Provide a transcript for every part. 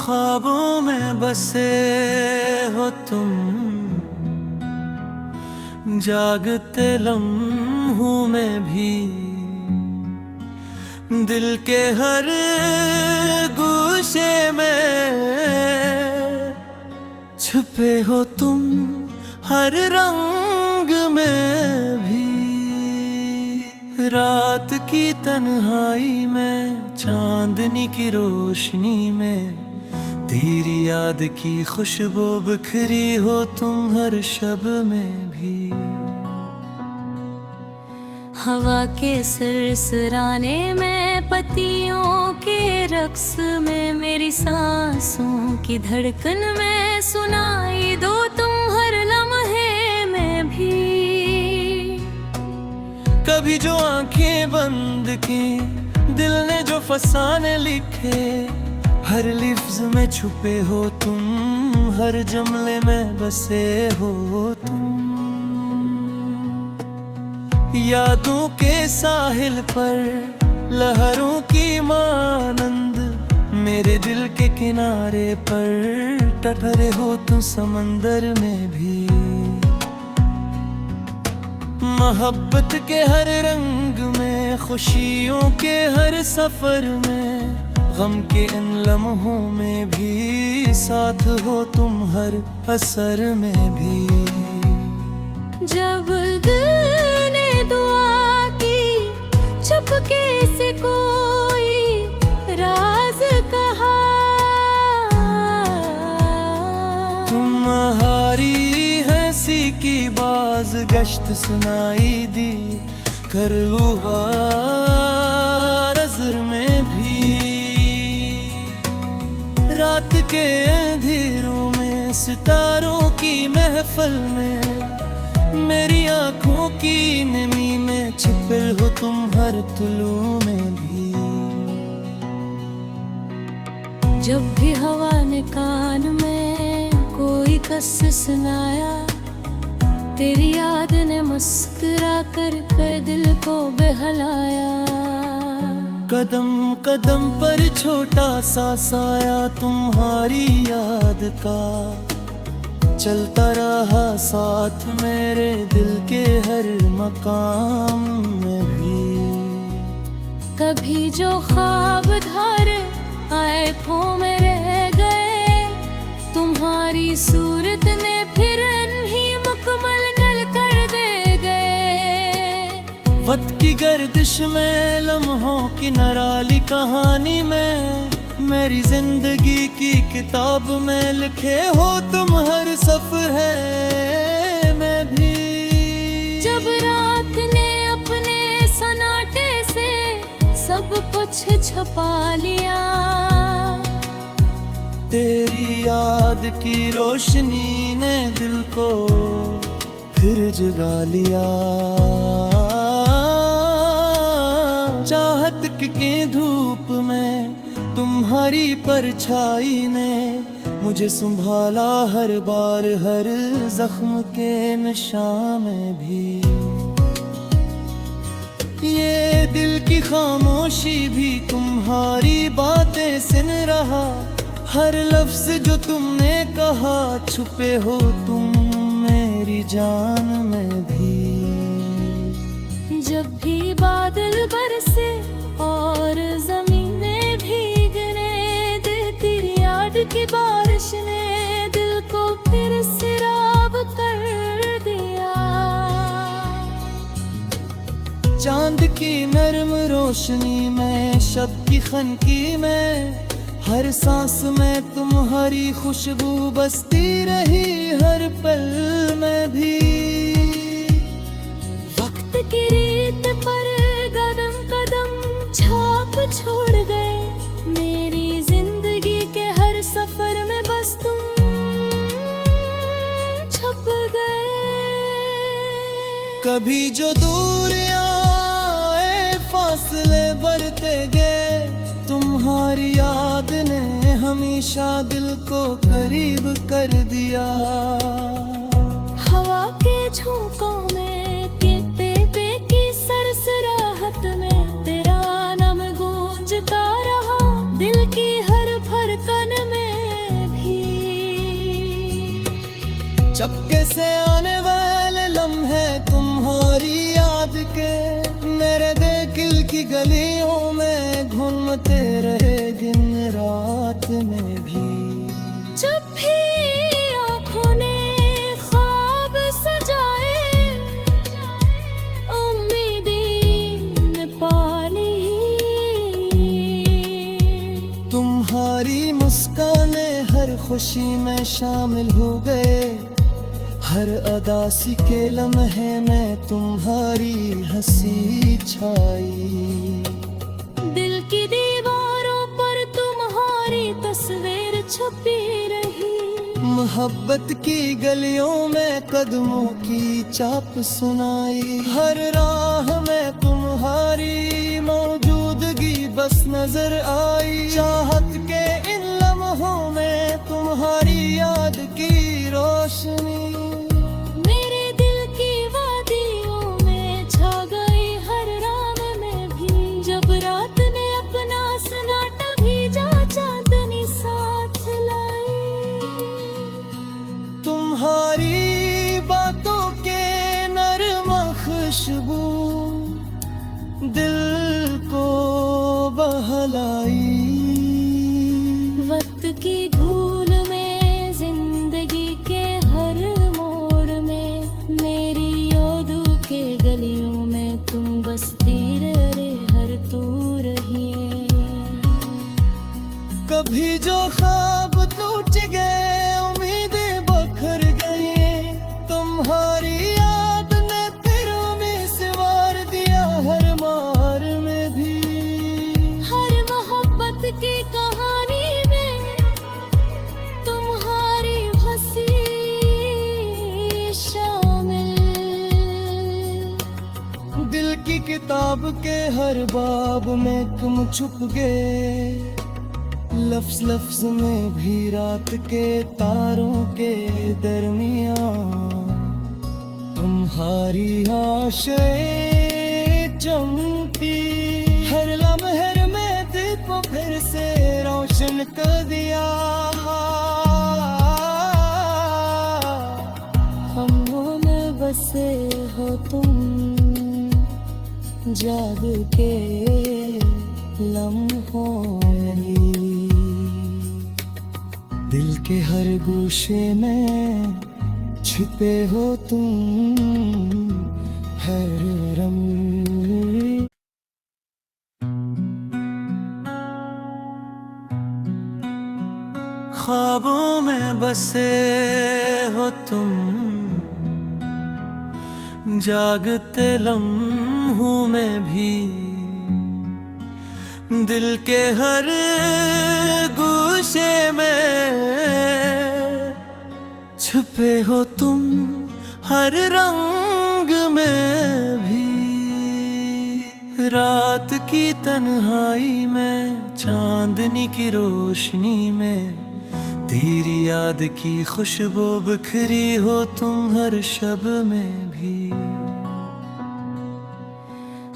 ख्वाबों में बसे हो तुम, जागते लम्हों में भी दिल के हर गोशे में छुपे हो तुम, हर रंग में भी। रात की तन्हाई में, चांदनी की रोशनी में, तेरी याद की खुशबू बिखरी हो तुम हर शब में भी। हवा के सरसराने में, पत्तियों के रक्स में, मेरी सांसों की धड़कन में सुनाई दो तुम हर लम्हे में भी। कभी जो आंखें बंद की, दिल ने जो फसाने लिखे, हर लिफ्ज में छुपे हो तुम, हर जुमले में बसे हो तुम। यादों के साहिल पर लहरों की मानंद, मेरे दिल के किनारे पर टटरे हो तुम समंदर में भी। मोहब्बत के हर रंग में, खुशियों के हर सफर में, गम के इन लम्हों में भी साथ हो तुम हर असर में भी। जब दिल ने दुआ की, चुपके से कोई राज कहा, तुम्हारी हंसी की बाज गश्त सुनाई दी, कर लूहा नज़र में भी। रात के अंधेरों में, सितारों की महफिल में, मेरी आँखों की नमी में छिपे हो तुम हर तुलू में भी। जब भी हवा ने कान में कोई किस्सा सुनाया, तेरी याद ने मुस्कुरा कर दिल को बहलाया। कदम कदम पर छोटा सा साया तुम्हारी याद का, चलता रहा साथ मेरे दिल के हर मकाम में भी। कभी जो ख्वाब धारे आँखों में रह गए, तुम्हारी सूरत ने फिर इन्हीं मुकम्मल नल कर दे गए। वक्त की गर्दिश में, लम्हों की नराली कहानी में, मेरी जिंदगी की किताब में लिखे हो तुम हर सफ़र में भी। जब रात ने अपने सन्नाटे से सब कुछ छुपा लिया, तेरी याद की रोशनी ने दिल को फिर जगा लिया। चाहत की धूप में तुम्हारी परछाई ने मुझे संभाला, हर बार हर जख्म के निशान में भी। ये दिल की खामोशी भी तुम्हारी बातें सुन रहा, हर लफ्ज जो तुमने कहा छुपे हो तुम मेरी जान में भी। जब भी बादल बरसे और ज़मीनें भीगने दे, तेरी याद की बारिश ने दिल को फिर सैराब कर दिया। चांद की नरम रोशनी में, शब की खनकी में, हर सांस में तुम्हारी खुशबू बसती रही हर पल में भी। वक्त की रीत पर कदम कदम छाप छोड़ गए, मेरी जिंदगी के हर सफर में बस तुम छप गए। कभी जो दूर आए फासले बढ़ते गए, तुम्हारी याद ने हमेशा दिल को करीब कर दिया। हवा के झोंकों में, पीपे की सरसराहट में, तेरा नाम गूंजता रहा दिल की हर धड़कन में। चपके से आने वाले लम्हे तुम्हारी याद के, मेरे दिल की गलियों में घूमते रहे दिन रात में भी। जब भी आँखों ने ख्वाब सजाए, उम्मीदें पाली, तुम्हारी मुस्काने हर खुशी में शामिल हो गए, हर अदासी के लम्हे में तुम्हारी हंसी छाई। दिल की दीवारों पर तुम्हारी तस्वीर छुपी रही, मोहब्बत की गलियों में कदमों की चाप सुनाई। हर राह में तुम्हारी मौजूदगी बस नजर आई, चाहत के इन लम्हों में तुम्हारी याद की रोशनी। मेरे दिल की वादियों में छा गई हर रात में भी, जब रात ने अपना सन्नाटा भेजा चांदनी साथ लाई। तुम्हारी बातों के नरम खुशबू दिल को बहलाई। वक्त की धूल में जिंदगी के हर मोड़ में, मेरी यादों के गलियों में तुम बसती रहे, हर तू रही। कभी जो ख्वाब टूट गए, उम्मीदें बखर गई, तुम्हारी याद ने तेरों में सिवार दिया हर मार में भी। हर मोहब्बत की कहानी में तुम्हारी हंसी शामिल। दिल की किताब के हर बाब में तुम छुप गए, लफ्ज लफ्ज में भी रात के तारों के दरमियान। तुम्हारी आशाएं चमकी, हर लम्हे में दिल को फिर से रोशन कर दिया। हमों में बसे हो तुम, जाग के लम्हों में। दिल के हर गोशे में छिपे हो तुम, हर रंग। ख्वाबों में बसे हो तुम, जागते लम्हों में भी। दिल के हर गोशे में छुपे हो तुम, हर रंग में भी। रात की तन्हाई में, चांदनी की रोशनी में, तेरी याद की खुशबू बिखरी हो तुम हर शब में भी।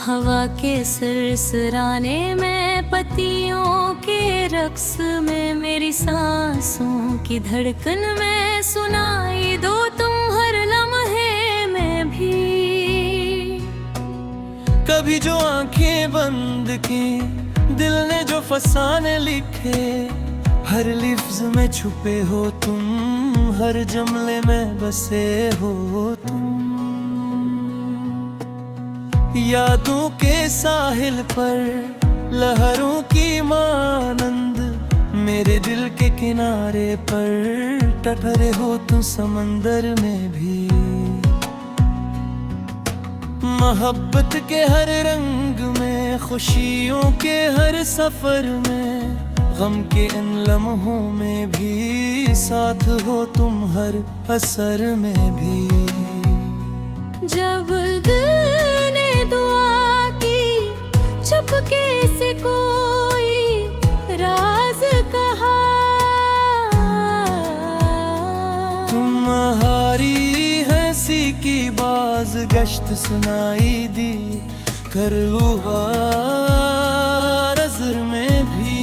हवा के सरसराने में, पतियों के रक्स में, मेरी सांसों की धड़कन में सुनाई दो तुम हर लम्हे में भी। कभी जो आंखें बंद की, दिल ने जो फसाने लिखे, हर लिफ्ज में छुपे हो तुम, हर जुमले में बसे हो तुम। यादों के साहिल पर लहरों की मानंद, मेरे दिल के किनारे पर टठरे हो तुम समंदर में भी। मोहब्बत के हर रंग में, खुशियों के हर सफर में, गम के इन लम्हों में भी साथ हो तुम हर असर में भी। जब दिल ने दुआ की, चुपके से कोई राज कहा, तुम्हारी हंसी की बाज गश्त सुनाई दी, कर लुहा नजर में भी।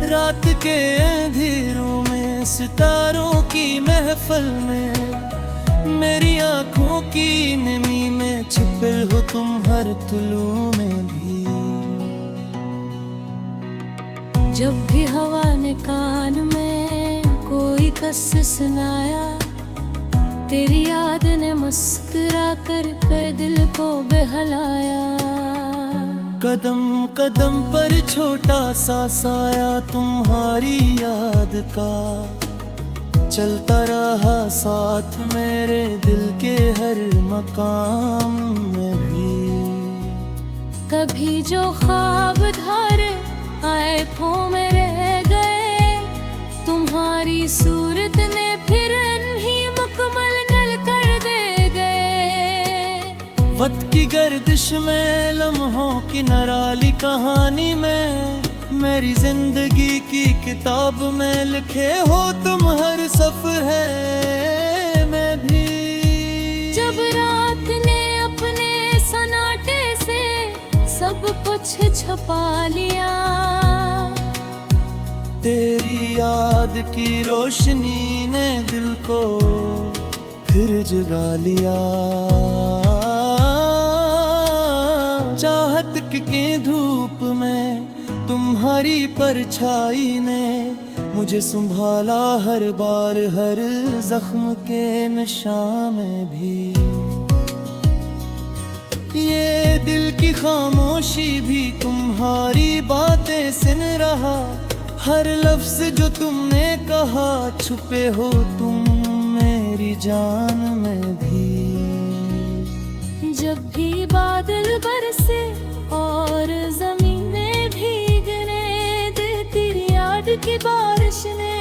रात के अंधेरों में सितारों की महफिल में, मेरी आंखों की नमी में छिपे हो तुम हर तुलू में भी। जब भी हवा ने कान में कोई कस सुनाया, तेरी याद ने मुस्कुरा कर दिल को बहलाया। कदम कदम पर छोटा सा साया तुम्हारी याद का, चलता रहा साथ मेरे दिल के हर मकाम में भी। कभी जो ख्वाब धारे आँखों में रह गए, तुम्हारी सूरत ने फिर इन्हीं मुकम्मल नल कर दे गए। वक्त की गर्दिश में लम्हों की नराली कहानी में, मेरी जिंदगी की किताब में लिखे हो तुम हर सफ़हे में भी। जब रात ने अपने सन्नाटे से सब कुछ छुपा लिया, तेरी याद की रोशनी ने दिल को फिर जगा लिया। चाहत की धूप में तुम्हारी परछाई ने मुझे संभाला, हर बार हर जख्म के निशान में भी। ये दिल की खामोशी भी तुम्हारी बातें सुन रहा, हर लफ्ज जो तुमने कहा छुपे हो तुम मेरी जान में भी। जब भी बादल बरसे और जमीनें भीगने दे, तेरी याद की बारिश ने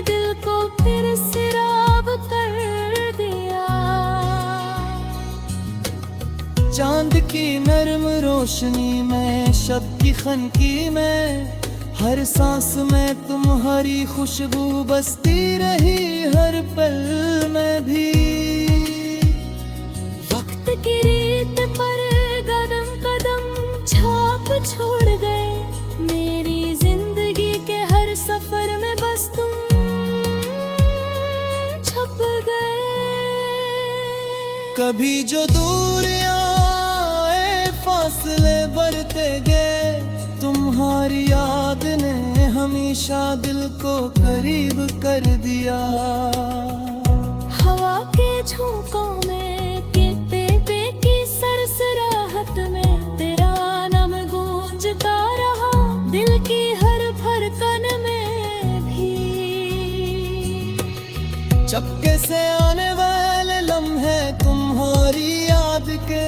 दिल को फिर सैराब कर दिया। चांद की नरम रोशनी में, शब की खनकी में, हर सांस में तुम्हारी खुशबू बसती रही हर पल में भी। वक्त की रेत पर कदम कदम छाप छोड़ गए, मेरी जिंदगी के हर सफर में बस तुम छप गए। कभी जो दूर आए फासले बढ़ते गए, तुम्हारी याद ने हमेशा दिल को करीब कर दिया। हवा के झोंकों में पे की सरसराहट में, तेरा नाम गूंजता रहा दिल की हर धड़कन में भी। चपके से आने वाले लम्हे तुम्हारी याद के,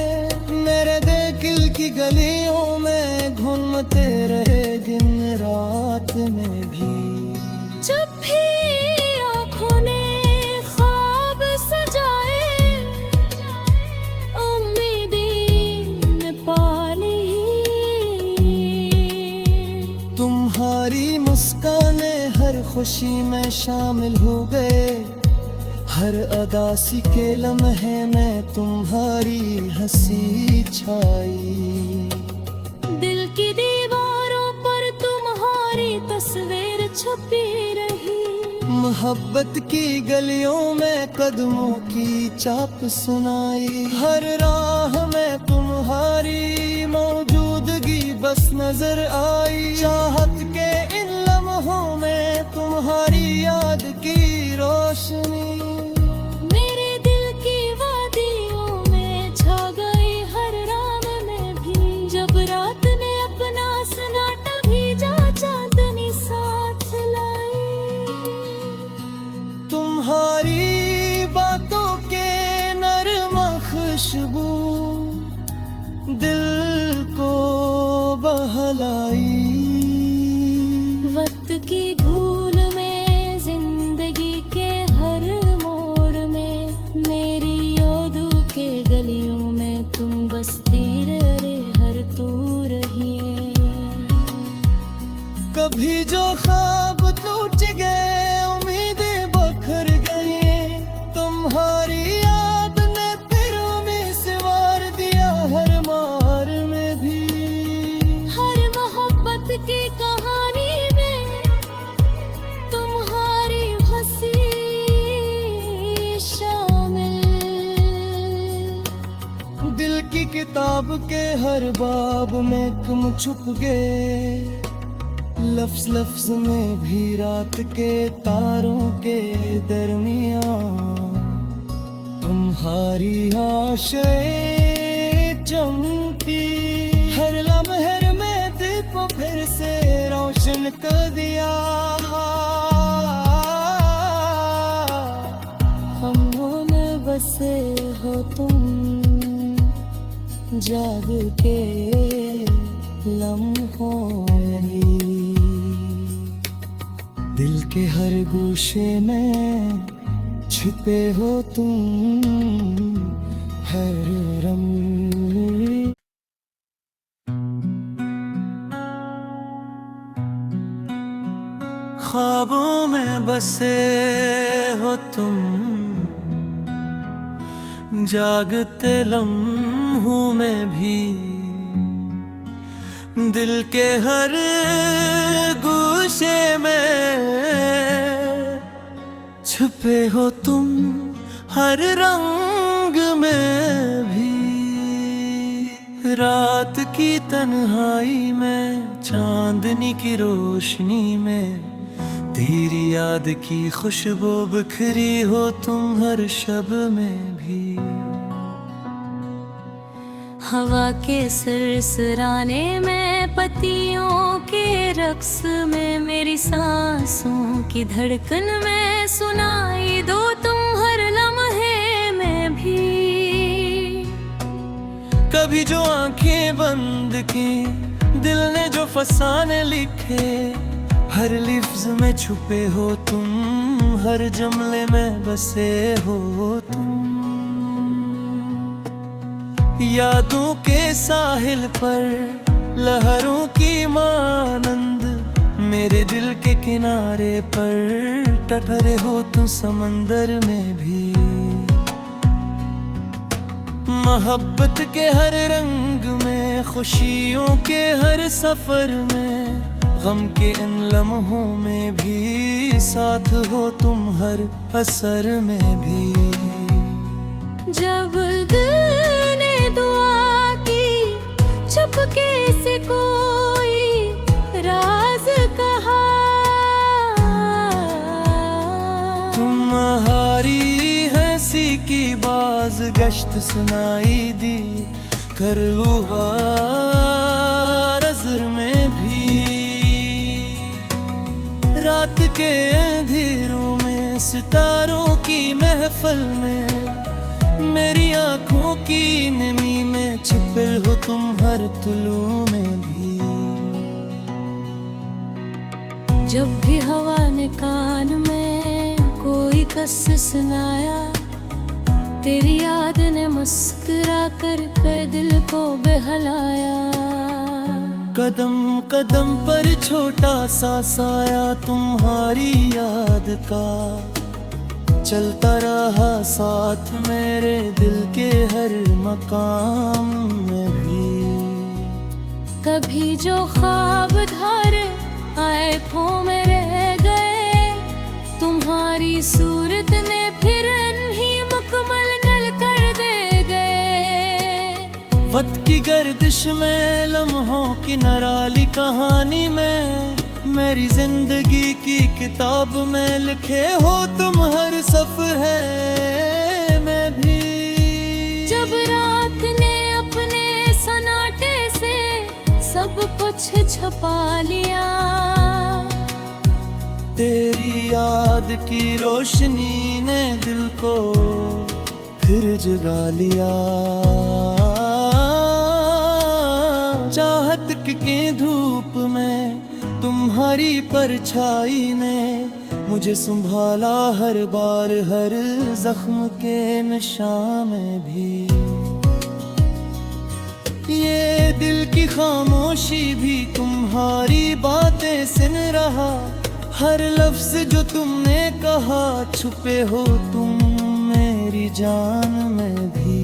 मेरे दिल की गलियों में घूमते रहे दिन रात में भी। जब भी आँखों ने ख्वाब सजाए, उम्मीदें पाली, तुम्हारी मुस्काने हर खुशी में शामिल हो गए, हर अदासी के लम्हे में तुम्हारी हंसी छाई। दिल की दीवारों पर तुम्हारी तस्वीर छुपी रही, मोहब्बत की गलियों में कदमों की चाप सुनाई। हर राह में तुम्हारी मौजूदगी बस नजर आई, चाहत के इन लम्हों में तुम्हारी याद की रोशनी। तुम्हारी बातों के नरम खुशबू दिल को बहलाई। वक्त की धूल में जिंदगी के हर मोड़ में, मेरी यादों के गलियों में तुम बसती रहे हर तू रही। कभी जो ख्वाब टूट गए, उम्मीदें बखर गई, तुम्हारी याद ने दिलों में सिवार दिया हर मार में भी। हर मोहब्बत की कहानी में तुम्हारी हंसी की किताब के हर बाब में तुम छुप गए, लफ्ज लफ्ज में भी रात के तारों के दरमियान तुम्हारी आशाएं चमकी। हर लम्हे में दिल को फिर से रोशन कर दिया। हमों में बसे हो तुम जाग के लम्हों में, दिल के हर गोशे में छिपे हो तुम हर रंग। ख्वाबों में बसे हो तुम जागते लम्हों में भी, दिल के हर गोशे में छुपे हो तुम हर रंग में भी। रात की तन्हाई में चांदनी की रोशनी में तेरी याद की खुशबू बिखरी हो तुम हर शब में भी। हवा के सरसराने में पत्तियों के रक्स में मेरी सांसों की धड़कन में सुनाई दो तुम हर लम्हे में भी। कभी जो आंखें बंद की दिल ने जो फसाने लिखे, हर लिफ्ज में छुपे हो तुम हर जुमले में बसे हो तुम। यादों के साहिल पर लहरों की मानंद मेरे दिल के किनारे पर टटरे हो तुम समंदर में भी। मोहब्बत के हर रंग में, खुशियों के हर सफर में, गम के इन लम्हों में भी साथ हो तुम हर असर में भी। जब दिल ने दुआ की चुपके से कोई राज कहा, तुम्हारी हंसी की बाज गश्त सुनाई दी कर लुहा नज़र में भी। रात के अंधेरों में सितारों की महफिल में मेरी आंखों की नमी में छिपे हो तुम हर तुलू में भी। जब भी हवा ने कान में कोई कस सुनाया, तेरी याद ने मुस्कुरा कर दिल को बहलाया। कदम कदम पर छोटा सा साया तुम्हारी याद का चलता रहा साथ मेरे दिल के हर मकाम में भी। कभी जो ख्वाब धारे आँखों में रह गए, तुम्हारी सूरत ने फिर इन्हीं मुकम्मल नल कर दे गए। वक्त की गर्दिश में लम्हों की नराली कहानी में मेरी जिंदगी की किताब में लिखे हो तुम हर सफ़र में भी। जब रात ने अपने सन्नाटे से सब कुछ छुपा लिया, तेरी याद की रोशनी ने दिल को फिर जगा लिया। चाहत की धूप में तुम्हारी परछाई ने मुझे संभाला हर बार हर जख्म के निशान में भी। ये दिल की खामोशी भी तुम्हारी बातें सुन रहा, हर लफ्ज जो तुमने कहा छुपे हो तुम मेरी जान में भी।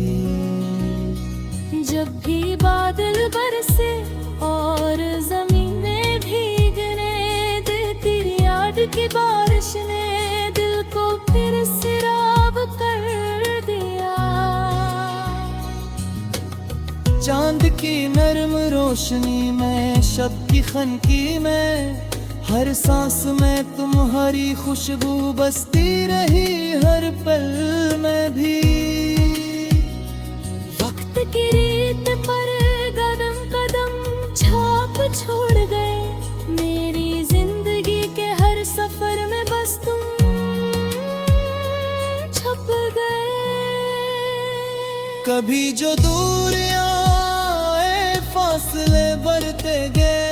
जब भी बादल बरसे और जमीनें भीगने दे, तेरी याद की बारिश ने दिल को फिर सिराब कर दिया। चांद की नरम रोशनी में, शब की खनकी में, हर सांस में तुम्हारी खुशबू बसती रही हर पल में भी। वक्त की रेत पर कदम कदम छाप छोड़ गए, मेरी जिंदगी के हर सफर में बस तुम छप गए। कभी जो दूरियां आए फासले बढ़ते गए,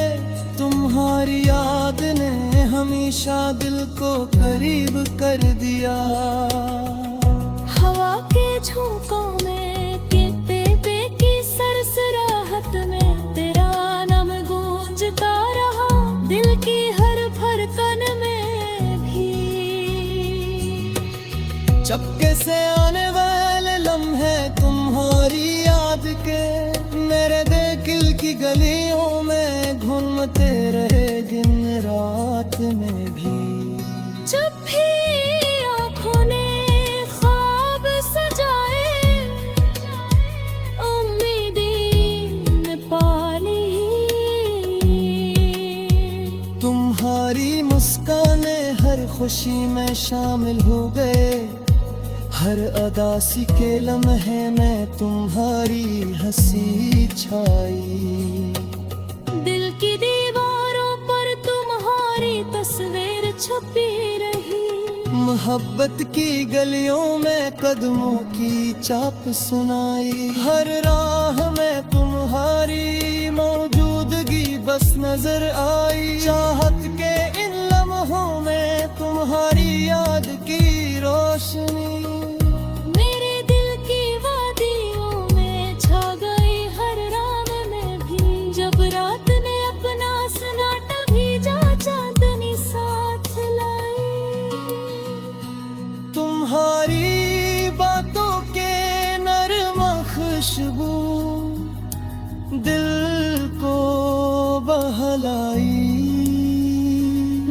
तुम्हारी याद ने हमेशा दिल को करीब कर दिया। हवा के झोंकों में, पे की सरसराहट में, तेरा नाम गूंजता रहा दिल की हर धड़कन में भी। चपके से आने वाले लम्हे तुम्हारी याद के, मेरे दिल की गलियों में घूमते रहे दिन रात में भी। जब भी आँखों ने ख्वाब सजाए, उम्मीदें पाली, तुम्हारी मुस्काने हर खुशी में शामिल हो गए, हर अदासी के लम्हे में तुम्हारी हंसी छाई। दिल की दीवारों पर तुम्हारी तस्वीर छपी रही, मोहब्बत की गलियों में कदमों की चाप सुनाई। हर राह में तुम्हारी मौजूदगी बस नजर आई, चाहत के इन लम्हों में तुम्हारी याद की रोशनी। मेरे दिल की वादियों में छा गई हर रात में भी, जब रात ने अपना सन्नाटा भेजा चांदनी साथ लाई। तुम्हारी बातों के नरम खुशबू दिल को बहलाई।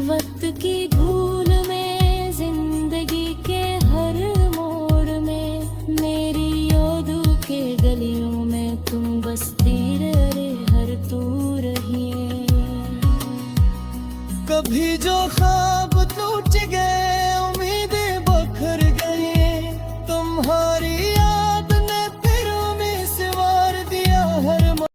वक्त की धूल में, जिंदगी के हर मोड़ में, मेरी यादों के गलियों में तुम बसती रहे हर तू रही। कभी जो